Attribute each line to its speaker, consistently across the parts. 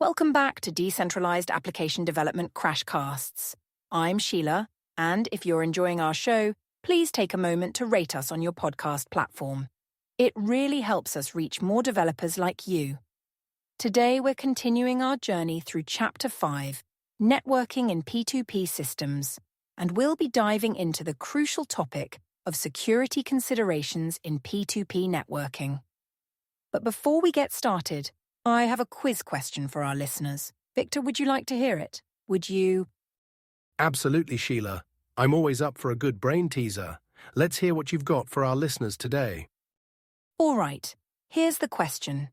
Speaker 1: Welcome back to Decentralized Application Development Crashcasts. I'm Sheila, and if you're enjoying our show, please take a moment to rate us on your podcast platform. It really helps us reach more developers like you. Today we're continuing our journey through Chapter 5, Networking in P2P Systems, and we'll be diving into the crucial topic of security considerations in P2P networking. But before we get started, I have a quiz question for our listeners. Victor, would you like to hear it? Would you?
Speaker 2: Absolutely, Sheila. I'm always up for a good brain teaser. Let's hear what you've got for our listeners today.
Speaker 1: All right, here's the question.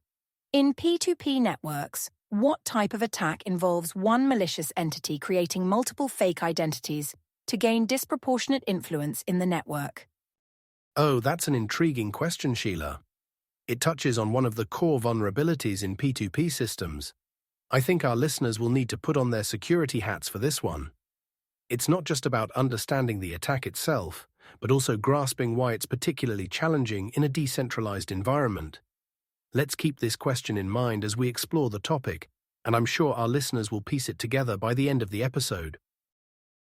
Speaker 1: In P2P networks, what type of attack involves one malicious entity creating multiple fake identities to gain disproportionate influence in the network?
Speaker 2: Oh, that's an intriguing question, Sheila. It touches on one of the core vulnerabilities in P2P systems. I think our listeners will need to put on their security hats for this one. It's not just about understanding the attack itself, but also grasping why it's particularly challenging in a decentralized environment. Let's keep this question in mind as we explore the topic, and I'm sure our listeners will piece it together by the end of the episode.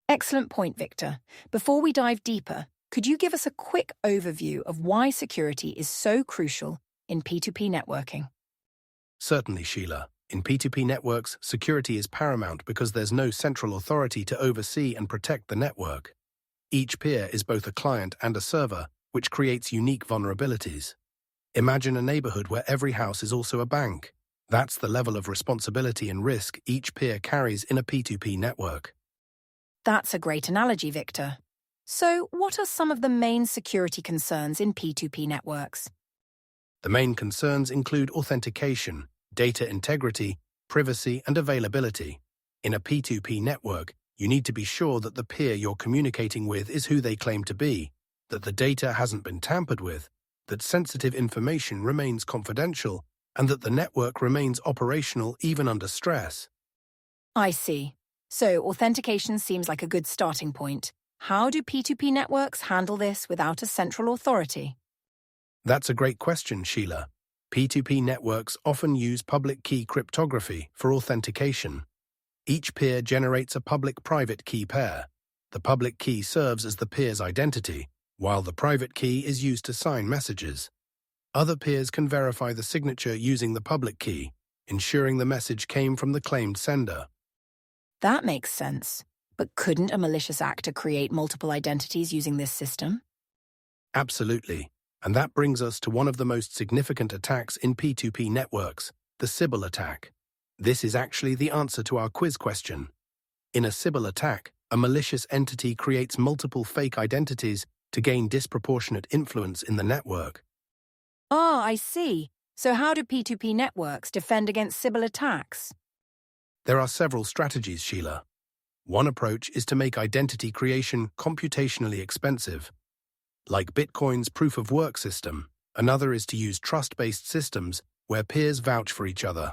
Speaker 1: Excellent point, Victor. Before we dive deeper, could you give us a quick overview of why security is so crucial in P2P networking?
Speaker 2: Certainly, Sheila. In P2P networks, security is paramount because there's no central authority to oversee and protect the network. Each peer is both a client and a server, which creates unique vulnerabilities. Imagine a neighborhood where every house is also a bank. That's the level of responsibility and risk each peer carries in a P2P network.
Speaker 1: That's a great analogy, Victor. So, what are some of the main security concerns in P2P networks?
Speaker 2: The main concerns include authentication, data integrity, privacy, and availability. In a P2P network, you need to be sure that the peer you're communicating with is who they claim to be, that the data hasn't been tampered with, that sensitive information remains confidential, and that the network remains operational even under stress.
Speaker 1: I see. So, authentication seems like a good starting point. How do P2P networks handle this without a central authority?
Speaker 2: That's a great question, Sheila. P2P networks often use public key cryptography for authentication. Each peer generates a public-private key pair. The public key serves as the peer's identity, while the private key is used to sign messages. Other peers can verify the signature using the public key, ensuring the message came from the claimed sender.
Speaker 1: That makes sense. But couldn't a malicious actor create multiple identities using this system?
Speaker 2: Absolutely. And that brings us to one of the most significant attacks in P2P networks, the Sybil attack. This is actually the answer to our quiz question. In a Sybil attack, a malicious entity creates multiple fake identities to gain disproportionate influence in the network.
Speaker 1: Ah, I see. So how do P2P networks defend against Sybil attacks?
Speaker 2: There are several strategies, Sheila. One approach is to make identity creation computationally expensive. Like Bitcoin's proof-of-work system, another is to use trust-based systems where peers vouch for each other.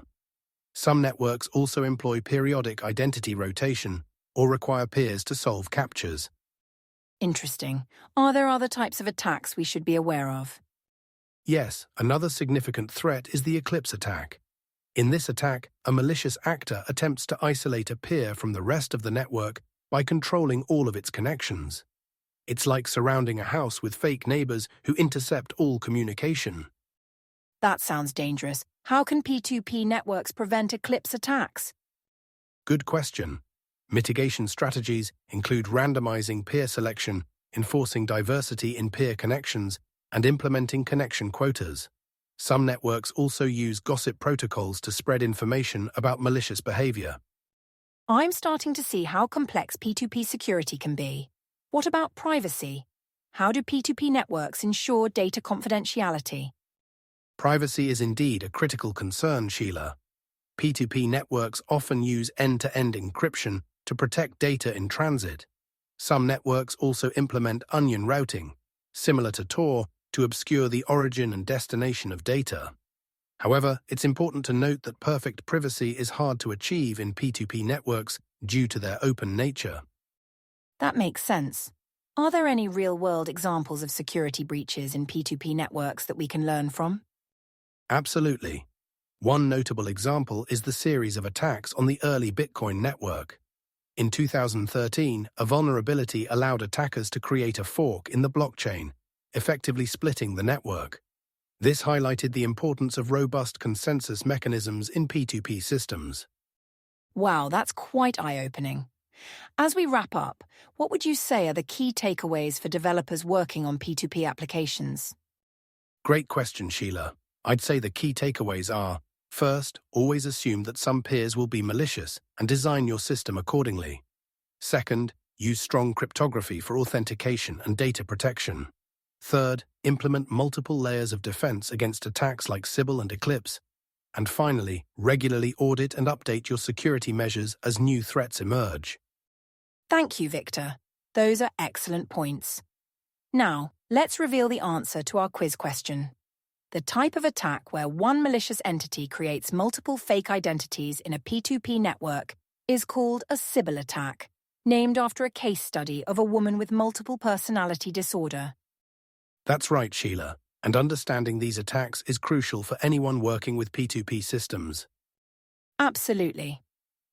Speaker 2: Some networks also employ periodic identity rotation or require peers to solve captchas.
Speaker 1: Interesting. Are there other types of attacks we should be aware of?
Speaker 2: Yes, another significant threat is the Eclipse attack. In this attack, a malicious actor attempts to isolate a peer from the rest of the network by controlling all of its connections. It's like surrounding a house with fake neighbors who intercept all communication.
Speaker 1: That sounds dangerous. How can P2P networks prevent Eclipse attacks?
Speaker 2: Good question. Mitigation strategies include randomizing peer selection, enforcing diversity in peer connections, and implementing connection quotas. Some networks also use gossip protocols to spread information about malicious behavior.
Speaker 1: I'm starting to see how complex P2P security can be. What about privacy? How do P2P networks ensure data confidentiality?
Speaker 2: Privacy is indeed a critical concern, Sheila. P2P networks often use end-to-end encryption to protect data in transit. Some networks also implement onion routing, similar to Tor, to obscure the origin and destination of data. However, it's important to note that perfect privacy is hard to achieve in P2P networks due to their open nature.
Speaker 1: That makes sense. Are there any real-world examples of security breaches in P2P networks that we can learn from?
Speaker 2: Absolutely. One notable example is the series of attacks on the early Bitcoin network. In 2013, a vulnerability allowed attackers to create a fork in the blockchain, effectively splitting the network. This highlighted the importance of robust consensus mechanisms in P2P systems.
Speaker 1: Wow, that's quite eye-opening. As we wrap up, what would you say are the key takeaways for developers working on P2P applications?
Speaker 2: Great question, Sheila. I'd say the key takeaways are: first, always assume that some peers will be malicious and design your system accordingly. Second, use strong cryptography for authentication and data protection. Third, implement multiple layers of defense against attacks like Sybil and Eclipse. And finally, regularly audit and update your security measures as new threats emerge.
Speaker 1: Thank you, Victor. Those are excellent points. Now, let's reveal the answer to our quiz question. The type of attack where one malicious entity creates multiple fake identities in a P2P network is called a Sybil attack, named after a case study of a woman with multiple personality disorder.
Speaker 2: That's right, Sheila. And understanding these attacks is crucial for anyone working with P2P systems.
Speaker 1: Absolutely.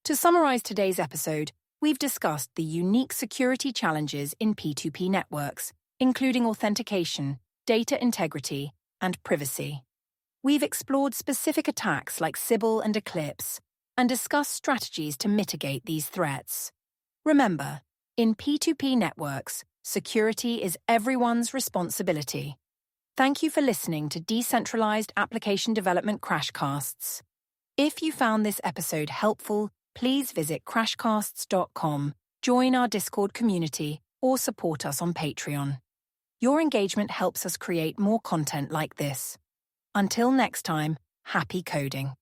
Speaker 1: To summarize today's episode, we've discussed the unique security challenges in P2P networks, including authentication, data integrity, and privacy. We've explored specific attacks like Sybil and Eclipse, and discussed strategies to mitigate these threats. Remember, in P2P networks, security is everyone's responsibility. Thank you for listening to Decentralized Application Development Crashcasts. If you found this episode helpful, please visit crashcasts.com, join our Discord community, or support us on Patreon. Your engagement helps us create more content like this. Until next time, happy coding.